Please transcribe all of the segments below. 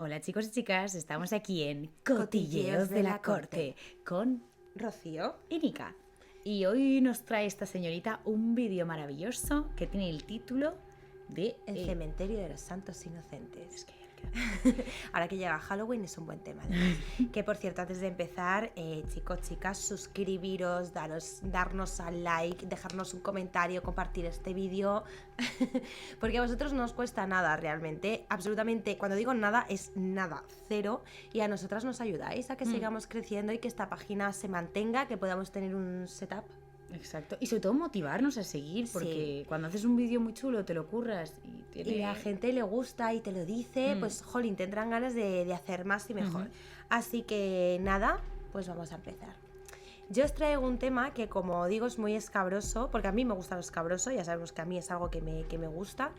Hola chicos y chicas, estamos aquí en Cotilleos de la Corte con Rocío y Nika. Y hoy nos trae esta señorita un vídeo maravilloso que tiene el título de El cementerio de los santos inocentes. Es que Ahora que llega Halloween es un buen tema, además. Que por cierto, antes de empezar, chicos, chicas, suscribiros, darnos al like, dejarnos un comentario, compartir este vídeo, porque a vosotros no os cuesta nada realmente, absolutamente, cuando digo nada es nada, cero, y a nosotras nos ayudáis a que sigamos creciendo y que esta página se mantenga, que podamos tener un setup. Exacto, y sobre todo motivarnos a seguir, porque cuando haces un vídeo muy chulo te lo curras y a la gente le gusta y te lo dice, pues jolín, tendrán ganas de hacer más y mejor. Así que nada, pues vamos a empezar. Yo os traigo un tema que, como digo, es muy escabroso, porque a mí me gusta lo escabroso, ya sabemos que a mí es algo que me gusta,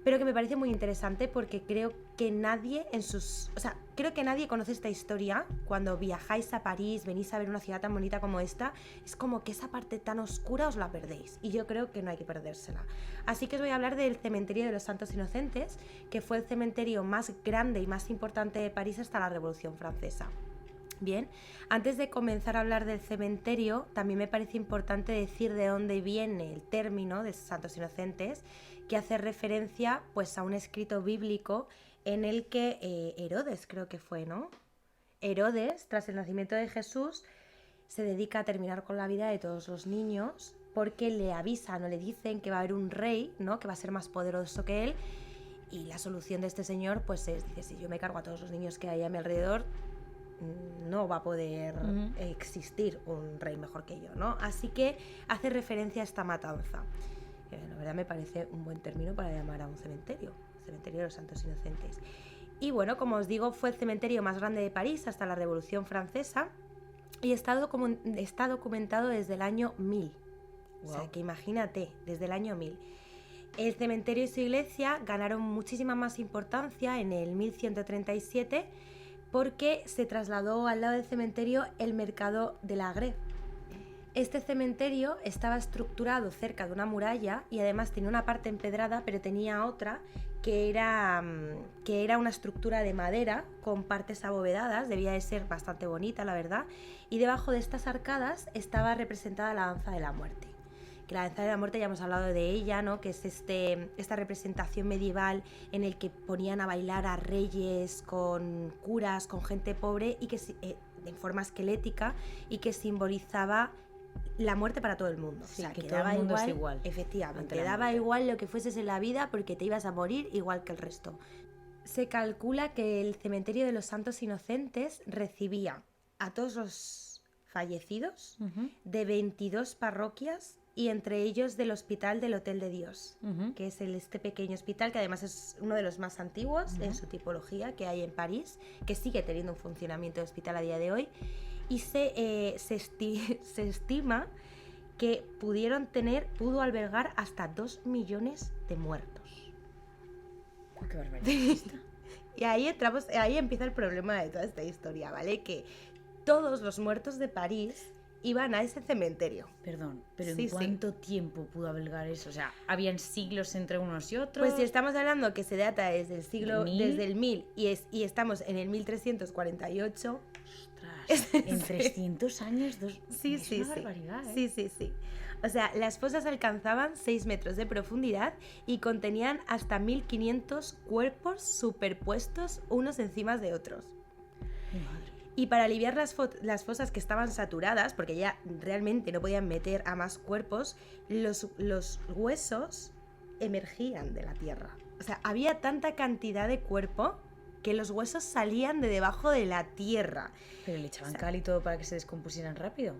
pero que me parece muy interesante porque creo que nadie creo que nadie conoce esta historia. Cuando viajáis a París, venís a ver una ciudad tan bonita como esta, es como que esa parte tan oscura os la perdéis, y yo creo que no hay que perdérsela. Así que os voy a hablar del cementerio de los Santos Inocentes, que fue el cementerio más grande y más importante de París hasta la Revolución Francesa. Bien, antes de comenzar a hablar del cementerio, también me parece importante decir de dónde viene el término de Santos Inocentes, que hace referencia pues a un escrito bíblico en el que Herodes, creo que fue, ¿no? Herodes, tras el nacimiento de Jesús, se dedica a terminar con la vida de todos los niños porque le avisan o le dicen que va a haber un rey, ¿no?, que va a ser más poderoso que él, y la solución de este señor pues es, dice, si yo me cargo a todos los niños que hay a mi alrededor, no va a poder existir un rey mejor que yo, ¿no? Así que hace referencia a esta matanza. La verdad me parece un buen término para llamar a un cementerio, cementerio de los Santos Inocentes. Y bueno, como os digo, fue el cementerio más grande de París hasta la Revolución Francesa y está documentado desde el año 1000. Wow. O sea, que imagínate, desde el año 1000. El cementerio y su iglesia ganaron muchísima más importancia en el 1137 porque se trasladó al lado del cementerio el mercado de la Greve. Este cementerio estaba estructurado cerca de una muralla y además tenía una parte empedrada, pero tenía otra que era una estructura de madera con partes abovedadas, debía de ser bastante bonita, la verdad, y debajo de estas arcadas estaba representada la danza de la muerte. Que la danza de la muerte ya hemos hablado de ella, ¿no?, que es esta representación medieval en el que ponían a bailar a reyes con curas, con gente pobre, y que de forma esquelética, y que simbolizaba la muerte para todo el mundo. Sí, o sea, que todo el mundo es igual. Efectivamente, te daba igual lo que fueses en la vida porque te ibas a morir igual que el resto. Se calcula que el cementerio de los Santos Inocentes recibía a todos los fallecidos de 22 parroquias, y entre ellos del Hospital del Hotel de Dios, que es este pequeño hospital que además es uno de los más antiguos en su tipología que hay en París, que sigue teniendo un funcionamiento de hospital a día de hoy, y se estima que pudo albergar hasta 2 millones de muertos. Oh, ¡qué barbaridad! Y ahí empieza el problema de toda esta historia, ¿vale? Que todos los muertos de París iban a ese cementerio. Perdón, pero ¿en cuánto tiempo pudo albergar eso? O sea, ¿habían siglos entre unos y otros? Pues si estamos hablando que se data desde el 1000 y estamos en el 1348... ¡Ostras! En 300 años, es una barbaridad, ¿eh? Sí. O sea, las fosas alcanzaban 6 metros de profundidad y contenían hasta 1500 cuerpos superpuestos unos encima de otros. ¡Mi madre! Y para aliviar las fosas que estaban saturadas, porque ya realmente no podían meter a más cuerpos, los huesos emergían de la tierra. O sea, había tanta cantidad de cuerpo que los huesos salían de debajo de la tierra. ¿Pero le echaban cal y todo para que se descompusieran rápido?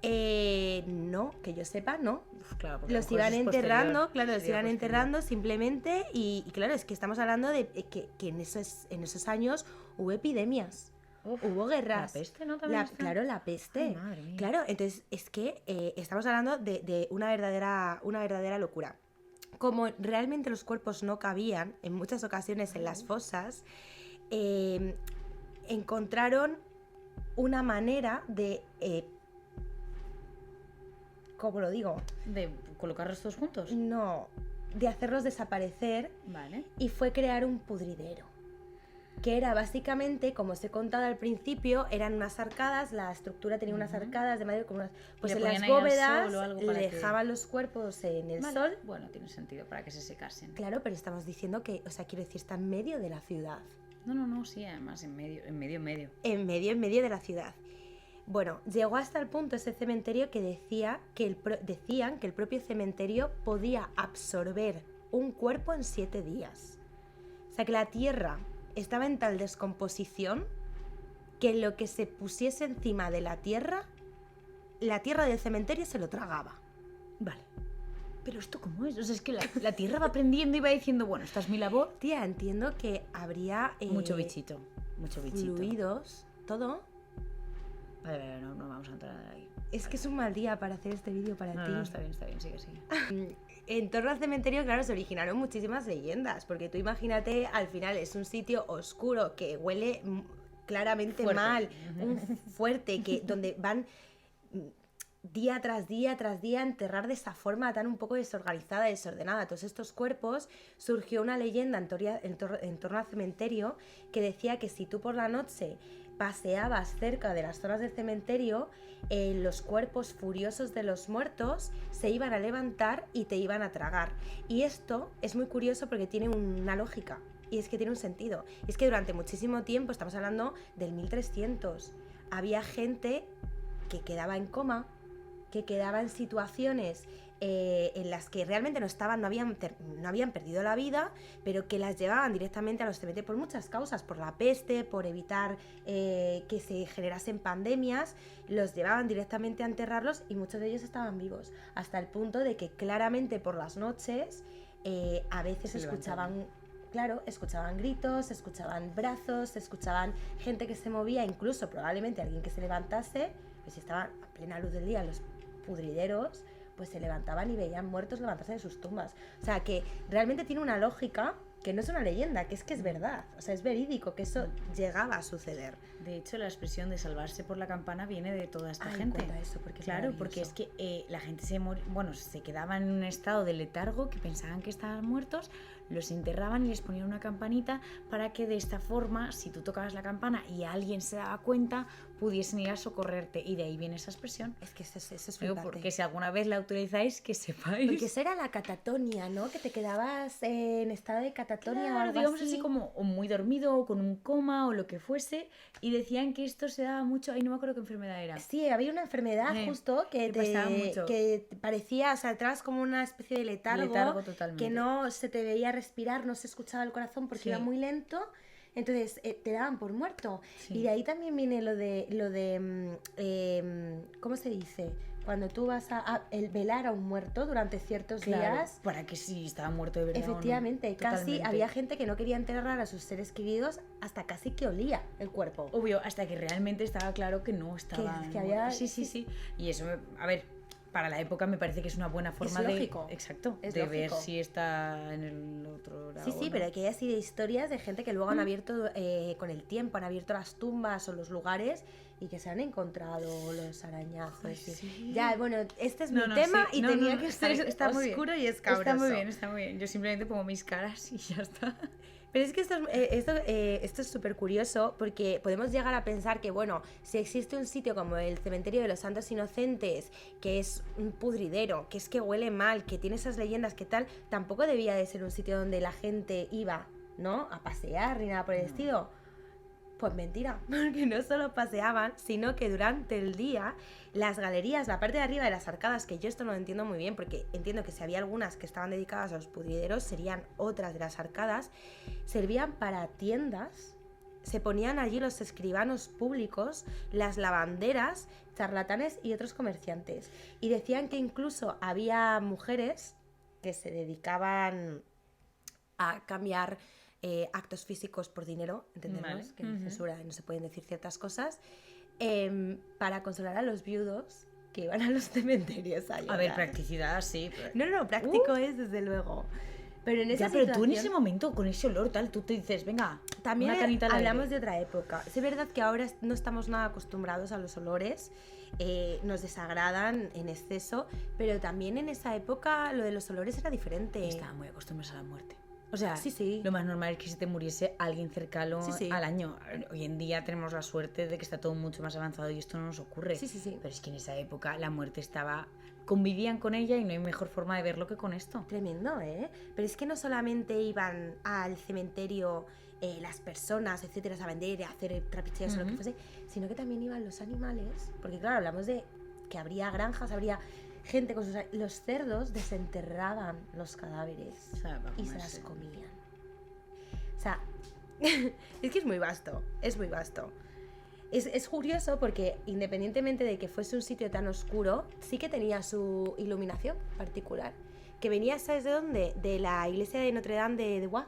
No, que yo sepa, no. Claro, los iban enterrando, enterrando simplemente, y claro, es que estamos hablando de que en esos años hubo epidemias. Hubo guerras. La peste, ¿no? Claro, la peste. Ay, madre mía. Claro, entonces es que estamos hablando de una verdadera locura. Como realmente los cuerpos no cabían en muchas ocasiones en las fosas, encontraron una manera de... ¿cómo lo digo? ¿De colocarlos todos juntos? No, de hacerlos desaparecer. Vale. Y fue crear un pudridero. que era básicamente, como os he contado al principio, eran unas arcadas, la estructura tenía unas arcadas de madera como unas, pues Le en las ponían ahí al bóvedas sol o algo le para que- dejaban los cuerpos en el Vale. sol. Bueno, tiene sentido para que se secasen. Claro, pero estamos diciendo que, o sea, quiero decir, está en medio de la ciudad. No, sí, además en medio. En medio de la ciudad. Bueno, llegó hasta el punto ese cementerio que decían que el propio cementerio podía absorber un cuerpo en 7 días. O sea, que la tierra estaba en tal descomposición que lo que se pusiese encima de la tierra del cementerio se lo tragaba. Vale. Pero ¿esto cómo es? O sea, es que la tierra va aprendiendo y va diciendo, bueno, esta es mi labor. Tía, entiendo que habría Mucho bichito. fluidos, todo. Vale, no vamos a entrar ahí. Es que es un mal día para hacer este vídeo para ti. No, está bien, sigue. En torno al cementerio, claro, se originaron muchísimas leyendas, porque tú imagínate, al final es un sitio oscuro que huele claramente Fuerte. mal, fuerte, donde van día tras día a enterrar de esa forma tan un poco desorganizada, desordenada todos estos cuerpos. Surgió una leyenda en torno al cementerio que decía que si tú por la noche paseabas cerca de las zonas del cementerio, los cuerpos furiosos de los muertos se iban a levantar y te iban a tragar. Y esto es muy curioso porque tiene una lógica, y es que tiene un sentido. Y es que durante muchísimo tiempo, estamos hablando del 1300, había gente que quedaba en coma, que quedaba en situaciones en las que realmente no habían perdido la vida, pero que las llevaban directamente a los cementerios por muchas causas, por la peste, por evitar que se generasen pandemias, los llevaban directamente a enterrarlos y muchos de ellos estaban vivos, hasta el punto de que claramente por las noches a veces Se escuchaban gritos, escuchaban brazos, escuchaban gente que se movía, incluso probablemente alguien que se levantase, pues si estaba a plena luz del día los pudrideros, pues se levantaban y veían muertos levantarse de sus tumbas. O sea, que realmente tiene una lógica que no es una leyenda, que es verdad. O sea, es verídico que eso llegaba a suceder. De hecho, la expresión de salvarse por la campana viene de toda esta Ay, gente. cuenta eso, porque es claro, porque es maravilloso. que la gente se quedaba en un estado de letargo, que pensaban que estaban muertos, los enterraban y les ponían una campanita para que de esta forma, si tú tocabas la campana y alguien se daba cuenta, pudiesen ir a socorrerte. Y de ahí viene esa expresión. Es que eso es Digo, flipante. porque si alguna vez la utilizáis, que sepáis. Porque eso era la catatonia, ¿no? Que te quedabas en estado de catatonia o Claro, algo digamos así. así como o muy dormido o con un coma o lo que fuese, y decían que esto se daba mucho, ahí no me acuerdo qué enfermedad era. Sí, había una enfermedad justo que pasaba mucho. que parecía, o sea, entrabas como una especie de letargo Totalmente. que no se te veía respirar, no se escuchaba el corazón porque Sí. iba muy lento, entonces te daban por muerto. Sí. Y de ahí también viene lo de ¿cómo se dice? Cuando tú vas a velar a un muerto durante ciertos días. Para que si estaba muerto de verdad. Efectivamente, o no. casi Totalmente. había gente que no quería enterrar a sus seres queridos hasta casi que olía el cuerpo. Obvio, hasta que realmente estaba claro que no estaba. Que había- Sí. Y eso, a ver, para la época me parece que es una buena forma Es lógico. de. Exacto. Es de lógico. ver si está en el otro lado. Sí, o no. pero que hay así de historias de gente que luego han abierto con el tiempo, han abierto las tumbas o los lugares y que se han encontrado los arañazos. Ay, y- sí. Ya, bueno, este es No, mi no, tema sí. y No, tenía no, que estar está muy bien. oscuro y escabroso. Está muy bien. Yo simplemente pongo mis caras y ya está. Pero es que esto es súper curioso porque podemos llegar a pensar que, bueno, si existe un sitio como el Cementerio de los Santos Inocentes, que es un pudridero, que es que huele mal, que tiene esas leyendas que tal, tampoco debía de ser un sitio donde la gente iba, ¿no? A pasear ni nada por el No. estilo. Pues mentira, porque no solo paseaban, sino que durante el día las galerías, la parte de arriba de las arcadas, que yo esto no lo entiendo muy bien, porque entiendo que si había algunas que estaban dedicadas a los pudrideros, serían otras de las arcadas, servían para tiendas, se ponían allí los escribanos públicos, las lavanderas, charlatanes y otros comerciantes. Y decían que incluso había mujeres que se dedicaban a cambiar actos físicos por dinero, entendemos Vale. que en censura no se pueden decir ciertas cosas, para consolar a los viudos que iban a los cementerios a A ver, llorar. practicidad, sí. No, práctico es desde luego. Pero en esa Ya, pero tú en situación- ese momento, con ese olor tal, tú te dices, venga, También una canita al hablamos aire. de otra época. Es verdad que ahora no estamos nada acostumbrados a los olores, nos desagradan en exceso, pero también en esa época lo de los olores era diferente. Estaban muy acostumbrados a la muerte. O sea, Sí. lo más normal es que se te muriese alguien cercano Sí. al año. Hoy en día tenemos la suerte de que está todo mucho más avanzado y esto no nos ocurre. Sí. Pero es que en esa época la muerte estaba... Convivían con ella y no hay mejor forma de verlo que con esto. Tremendo, ¿eh? Pero es que no solamente iban al cementerio las personas, etcétera, a vender, a hacer trapicheos o lo que fuese, sino que también iban los animales, porque claro, hablamos de que habría granjas, habría gente con sus... Los cerdos desenterraban los cadáveres O sea, para y se comerse. las comían. O sea, es que es muy vasto. Es curioso porque independientemente de que fuese un sitio tan oscuro, sí que tenía su iluminación particular. Que venía, ¿sabes de dónde? De la iglesia de Notre Dame de Bois,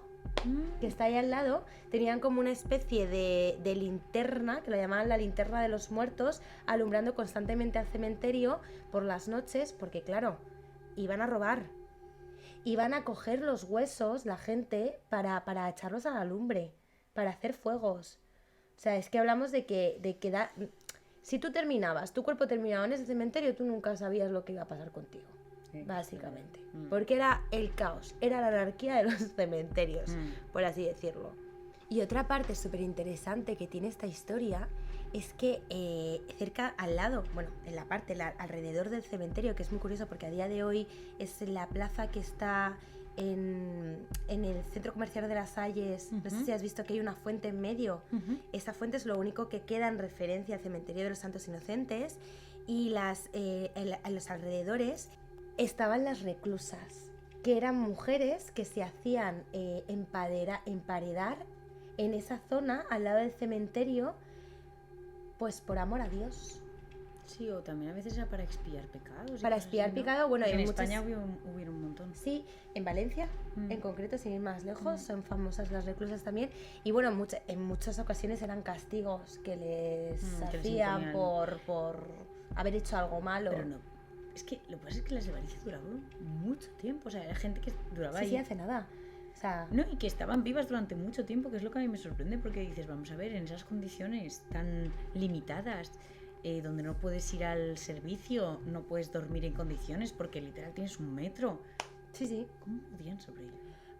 que está ahí al lado. Tenían como una especie de linterna, que lo llamaban la linterna de los muertos, alumbrando constantemente al cementerio por las noches, porque claro, iban a robar. Iban a coger los huesos, la gente, para echarlos a la lumbre, para hacer fuegos. O sea, es que hablamos de que si tú terminabas, tu cuerpo terminaba en ese cementerio, tú nunca sabías lo que iba a pasar contigo, Sí. básicamente. Porque era el caos, era la anarquía de los cementerios, por así decirlo. Y otra parte súper interesante que tiene esta historia es que cerca, al lado, bueno, en la parte, alrededor del cementerio, que es muy curioso porque a día de hoy es la plaza que está en el centro comercial de Las Salles. No sé si has visto que hay una fuente en medio. Esa fuente es lo único que queda en referencia al cementerio de los Santos Inocentes, y en los alrededores estaban las reclusas, que eran mujeres que se hacían emparedar en esa zona al lado del cementerio, pues por amor a Dios. Sí, o también a veces era para expiar pecados. Para expiar pecado, bueno, en en España muchas... hubieron un montón. Sí, en Valencia, en concreto, sin ir más lejos, son famosas las reclusas también. Y bueno, en muchas ocasiones eran castigos que les Que les hacían imponían. por haber hecho algo malo. Pero no. Es que lo que pasa es que las de Valencia duraban mucho tiempo. O sea, era gente que duraba Sí, ahí. sí, hace nada. O sea, No, y que estaban vivas durante mucho tiempo, que es lo que a mí me sorprende, porque dices, vamos a ver, en esas condiciones tan limitadas, donde no puedes ir al servicio, no puedes dormir en condiciones, porque literal tienes 1 metro. sí. ¿Cómo podían sobrevivir?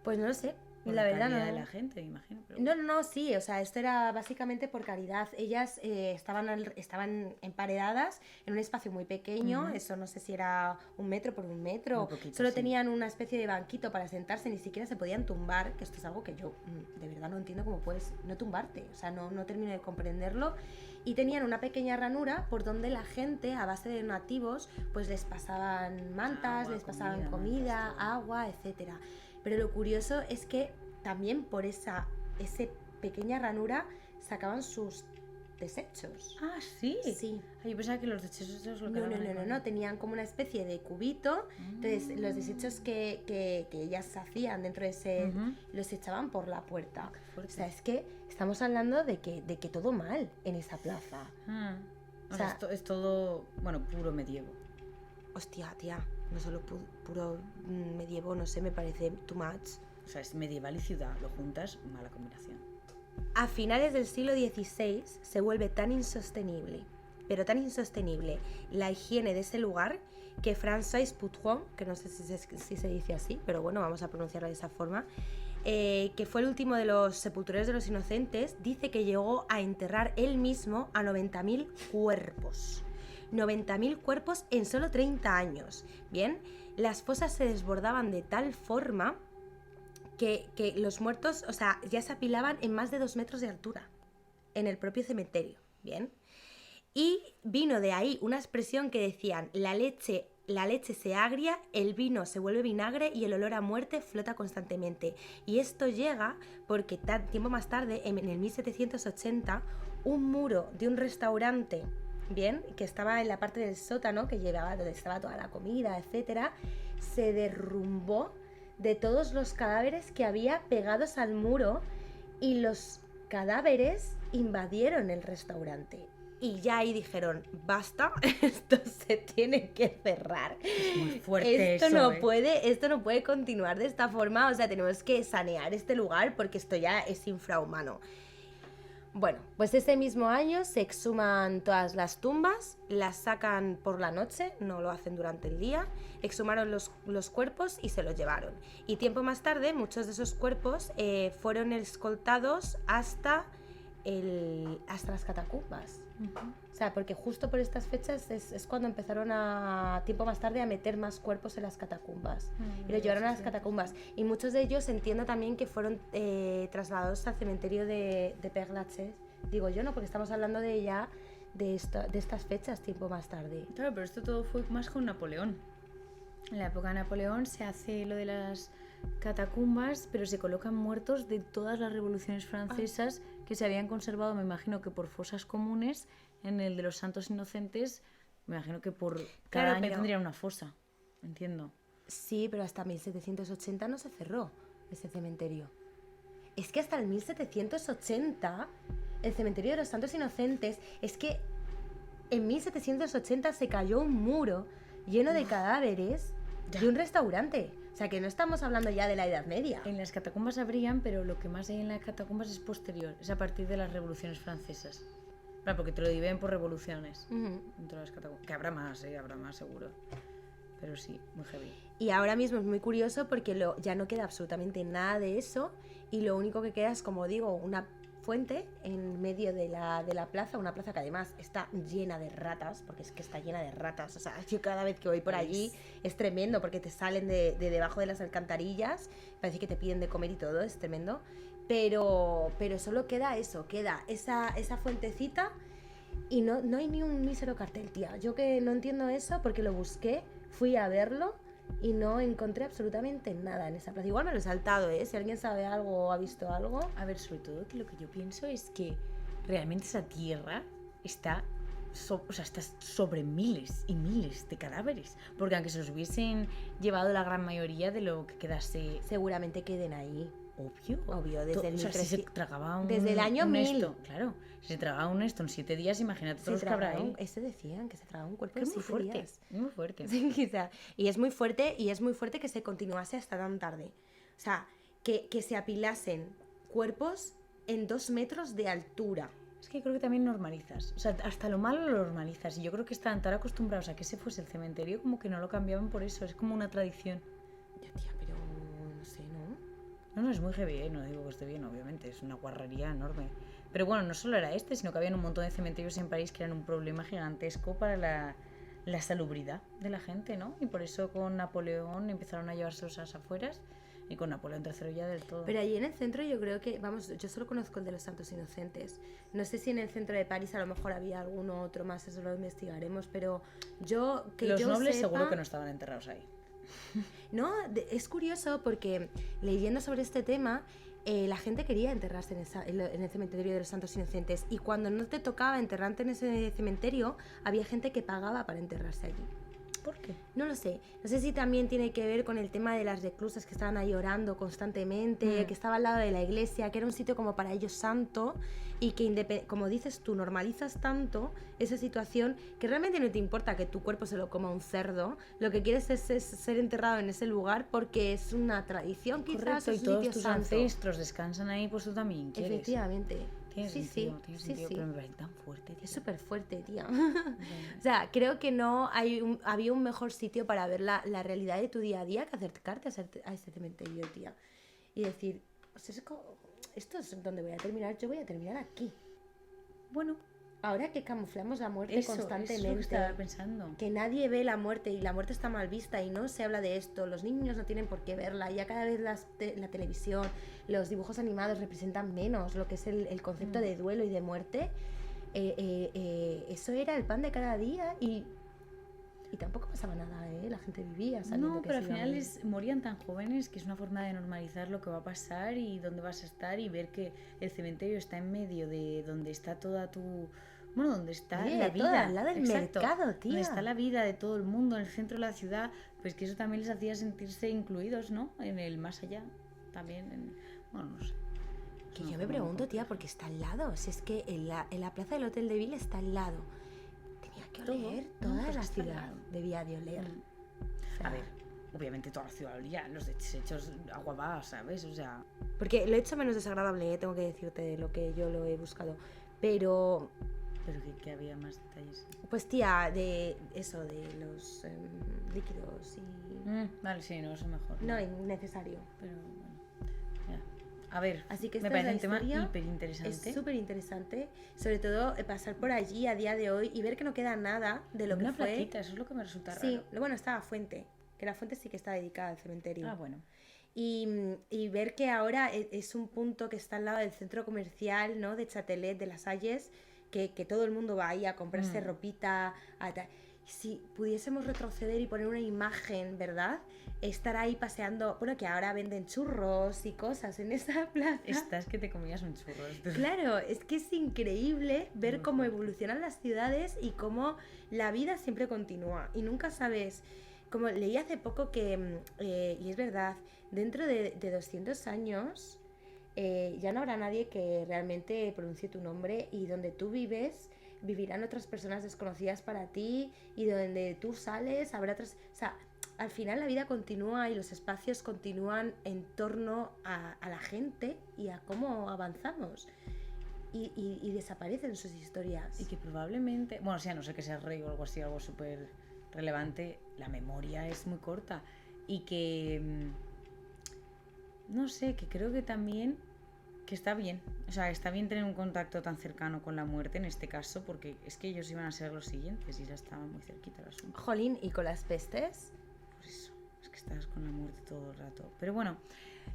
Pues no lo sé. Por La verdad calidad no. de la gente, me imagino. Pero... No, sí, o sea, esto era básicamente por caridad. Ellas estaban emparedadas en un espacio muy pequeño, eso no sé si era 1 metro por 1 metro, Muy poquito, solo sí. tenían una especie de banquito para sentarse, ni siquiera se podían tumbar, que esto es algo que yo de verdad no entiendo cómo puedes no tumbarte, o sea, no termino de comprenderlo. Y tenían una pequeña ranura por donde la gente, a base de donativos, pues les pasaban mantas, Agua, les pasaban comida, comida, mantas, todo. agua, etcétera. Pero lo curioso es que también por esa pequeña ranura sacaban sus desechos. Ah, ¿sí? Sí. Ay, yo pensaba que los desechos lo No, quedaban ahí con- no, tenían como una especie de cubito, entonces los desechos que ellas hacían dentro de ese, los echaban por la puerta. fuerte. O sea, es que estamos hablando de que todo mal en esa plaza. O sea, es todo, bueno, puro medievo. Hostia, tía, no solo puro medievo, no sé, me parece too much. O sea, es medieval y ciudad, lo juntas, mala combinación. A finales del siglo XVI se vuelve tan insostenible, pero tan insostenible la higiene de ese lugar, que François Poutron, que no sé si se dice así, pero bueno, vamos a pronunciarlo de esa forma, que fue el último de los sepultureros de los inocentes, dice que llegó a enterrar él mismo a 90.000 cuerpos. 90.000 cuerpos en solo 30 años. Bien, las fosas se desbordaban de tal forma que los muertos, o sea, ya se apilaban en más de 2 metros de altura en el propio cementerio. Bien. Y vino de ahí una expresión que decían: la leche se agria, el vino se vuelve vinagre y el olor a muerte flota constantemente. Y esto llega porque tiempo más tarde, en el 1780, un muro de un restaurante, bien, que estaba en la parte del sótano, que llevaba donde estaba toda la comida, etcétera, se derrumbó de todos los cadáveres que había pegados al muro, y los cadáveres invadieron el restaurante. Y ya ahí dijeron: basta, esto se tiene que cerrar. Es muy fuerte Esto eso, no puede continuar de esta forma, o sea, tenemos que sanear este lugar porque esto ya es infrahumano. Bueno, pues ese mismo año se exhuman todas las tumbas, las sacan por la noche, no lo hacen durante el día, exhumaron los cuerpos y se los llevaron. Y tiempo más tarde, muchos de esos cuerpos fueron escoltados hasta las catacumbas. O sea, porque justo por estas fechas es cuando empezaron tiempo más tarde, a meter más cuerpos en las catacumbas. Y los llevaron a las catacumbas. Y muchos de ellos entiendo también que fueron trasladados al cementerio de Père Lachaise. Digo yo, no, porque estamos hablando de estas fechas, tiempo más tarde. Claro, pero esto todo fue más con Napoleón. En la época de Napoleón se hace lo de las catacumbas, pero se colocan muertos de todas las revoluciones francesas que se habían conservado, me imagino que por fosas comunes. En el de los Santos Inocentes, me imagino que por cada año tendrían una fosa, entiendo. Sí, pero hasta 1780 no se cerró ese cementerio. Es que hasta el 1780, el cementerio de los Santos Inocentes, es que en 1780 se cayó un muro lleno de cadáveres de un restaurante. O sea, que no estamos hablando ya de la Edad Media. En las catacumbas habrían, pero lo que más hay en las catacumbas es posterior, es a partir de las revoluciones francesas. Claro, porque te lo dividen por revoluciones. Dentro de las catacumbas. Que habrá más seguro. Pero sí, muy heavy. Y ahora mismo es muy curioso porque ya no queda absolutamente nada de eso, y lo único que queda es, como digo, una fuente en medio de la plaza, una plaza que además está llena de ratas, porque es que está llena de ratas. O sea, yo cada vez que voy por allí es tremendo, porque te salen de debajo de las alcantarillas, parece que te piden de comer y todo, es tremendo. Pero solo queda eso, queda esa fuentecita, y no hay ni un mísero cartel, tía. Yo que no entiendo eso, porque lo busqué, fui a verlo y no encontré absolutamente nada en esa plaza. Igual me lo he saltado, ¿eh? Si alguien sabe algo o ha visto algo. A ver, sobre todo que lo que yo pienso es que realmente esa tierra está sobre miles y miles de cadáveres. Porque aunque se los hubiesen llevado la gran mayoría de lo que quedase... Seguramente queden ahí. Obvio, desde el 1300, si se tragaba desde el año 1000. Esto, claro, si se tragaba un esto en 7 días, imagínate todos los que habrá ahí. Eso decían, que se tragaba un cuerpo en en 7 días. Muy fuerte. Sí, quizá. Y es muy fuerte que se continuase hasta tan tarde. O sea, que se apilasen cuerpos en 2 metros de altura. Es que creo que también normalizas. O sea, hasta lo malo lo normalizas. Y yo creo que estaban tan acostumbrados a que ese fuese el cementerio, como que no lo cambiaban por eso. Es como una tradición. Ya, tía, pero no sé, ¿no? No, es muy heavy, no digo que esté bien, obviamente, es una guarrería enorme. Pero bueno, no solo era sino que había un montón de cementerios en París que eran un problema gigantesco para la salubridad de la gente, ¿no? Y por eso con Napoleón empezaron a llevarse las afueras, y con Napoleón III ya del todo. Pero allí en el centro yo creo que, vamos, yo solo conozco el de los Santos Inocentes. No sé si en el centro de París a lo mejor había alguno otro más, eso lo investigaremos, pero los nobles seguro que no estaban enterrados ahí. No, es curioso porque leyendo sobre este tema, la gente quería enterrarse en el cementerio de los Santos Inocentes, y cuando no te tocaba enterrarte en ese cementerio, había gente que pagaba para enterrarse allí. ¿Por qué? No lo sé. No sé si también tiene que ver con el tema de las reclusas que estaban ahí orando constantemente, que estaba al lado de la iglesia, que era un sitio como para ellos santo, y que, como dices tú, normalizas tanto esa situación que realmente no te importa que tu cuerpo se lo coma un cerdo. Lo que quieres es ser enterrado en ese lugar porque es una tradición, quizás. Correcto, y todos tus ancestros descansan ahí, pues tú también quieres. Efectivamente. Tiene sentido, pero me parece tan fuerte, tía. Es súper fuerte, tía. O sea, creo que no había un mejor sitio para ver la realidad de tu día a día que acercarte a ese cementerio, tía. Y decir, pues esto es donde voy a terminar, yo voy a terminar aquí. Bueno, ahora que camuflamos la muerte constantemente, eso que estaba pensando. Que nadie ve la muerte y la muerte está mal vista y no se habla de esto, los niños no tienen por qué verla, ya cada vez la televisión, los dibujos animados representan menos lo que es el concepto de duelo y de muerte. Eso era el pan de cada día y tampoco pasaba nada, la gente vivía sabiendo no, que pero al final morían tan jóvenes que es una forma de normalizar lo que va a pasar y dónde vas a estar, y ver que el cementerio está en medio de donde está toda tu... Bueno, donde está la vida. Al lado del mercado, tía. Donde está la vida de todo el mundo, en el centro de la ciudad, pues que eso también les hacía sentirse incluidos, ¿no? En el más allá, también, bueno, no sé. Que yo me pregunto, tía, porque está al lado. Si es que en la plaza del Hotel de Ville está al lado. Tenía que oler toda la ciudad. Debía de oler. O sea, a ver, obviamente toda la ciudad olía, los desechos, agua va, ¿sabes? O sea... Porque lo he hecho menos desagradable, tengo que decirte de lo que yo lo he buscado. Pero, Pero que había más detalles. pues tía, de eso, de los líquidos y... Vale, sí, no, eso mejor. No, innecesario. Pero bueno, ya. A ver, Así que me esta es parece la un tema historia. hiper interesante. Es súper interesante, sobre todo pasar por allí a día de hoy y ver que no queda nada de lo Una que fue. plaquita, eso es lo que me resulta Sí, raro. bueno, está la fuente, que la fuente sí que está dedicada al cementerio. Ah, bueno. Y ver que ahora es un punto que está al lado del centro comercial, ¿no? De Chatelet, de Las Halles, que todo el mundo va ahí a comprarse ropita. Si pudiésemos retroceder y poner una imagen, ¿verdad? Estar ahí paseando, bueno, que ahora venden churros y cosas en esa plaza. Estás que te comías un churro. Claro, es que es increíble ver Muy cómo fuerte. evolucionan las ciudades y cómo la vida siempre continúa y nunca sabes. Como leí hace poco que, y es verdad, dentro de 200 años ya no habrá nadie que realmente pronuncie tu nombre y donde tú vives vivirán otras personas desconocidas para ti y donde tú sales habrá otras... O sea, al final la vida continúa y los espacios continúan en torno a la gente y a cómo avanzamos. Y desaparecen sus historias. Y que probablemente, bueno, o sea, no sé que sea rey o algo así, algo súper relevante, la memoria es muy corta. Y que, no sé, que creo que también, que está bien. O sea, está bien tener un contacto tan cercano con la muerte en este caso, porque es que ellos iban a ser los siguientes y ya estaba muy cerquita el asunto. Jolín, ¿y con las pestes? Por eso, es que estás con la muerte todo el rato. Pero bueno,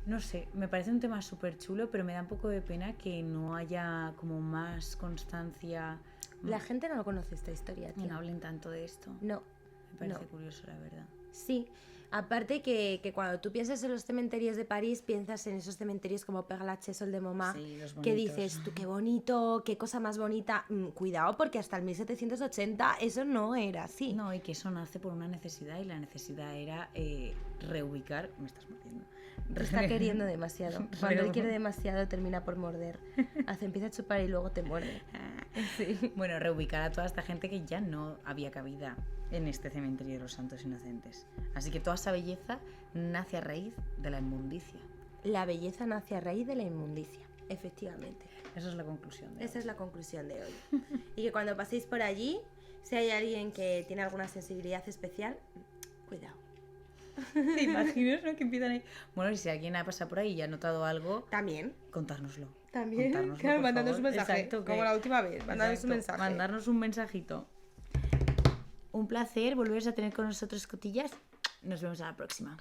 no sé, me parece un tema súper chulo, pero me da un poco de pena que no haya como más constancia. La gente no conoce esta historia, Y tía. no hablen tanto de esto. No, Me parece no. curioso, la verdad. Sí, aparte que cuando tú piensas en los cementerios de París, piensas en esos cementerios como Père Lachaise o el de Montmartre, Sí, los que bonitos. dices, tú qué bonito, qué cosa más bonita. Cuidado, porque hasta el 1780 eso no era así. No, y que eso nace por una necesidad, y la necesidad era reubicar. Me estás mordiendo. Te está queriendo demasiado. Cuando él quiere demasiado termina por morder. Empieza a chupar y luego te muerde. Sí. Bueno, reubicar a toda esta gente que ya no había cabida en este cementerio de los santos inocentes. Así que toda esa belleza nace a raíz de la inmundicia. La belleza nace a raíz de la inmundicia, efectivamente. Esa es la conclusión de Esa hoy. es la conclusión de hoy. Y que cuando paséis por allí, si hay alguien que tiene alguna sensibilidad especial, cuidado. ¿Te imaginas, no? Que empiezan ahí. Bueno, y si alguien ha pasado por ahí y ha notado algo, También. contárnoslo. También. Contárnoslo, Claro, por mandadnos favor. un mensaje. Exacto, como que- la última vez. Mandadnos un Exacto, mensaje. mandarnos un mensajito. Un placer volveros a tener con nosotros, cotillas. Nos vemos a la próxima.